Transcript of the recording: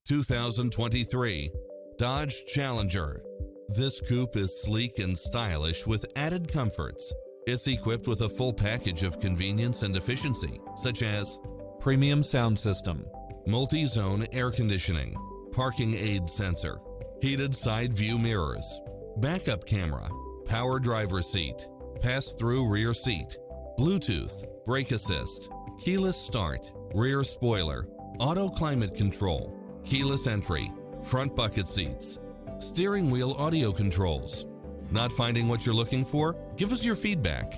2023 Dodge Challenger. This coupe is sleek and stylish with added comforts. It's equipped with a full package of convenience and efficiency, such as premium sound system, multi-zone air conditioning, parking aid sensor, heated side view mirrors, backup camera, power driver seat, pass-through rear seat, Bluetooth, brake assist, keyless start, rear spoiler, auto climate control, keyless entry, front bucket seats, steering wheel audio controls. Not finding what you're looking for? Give us your feedback.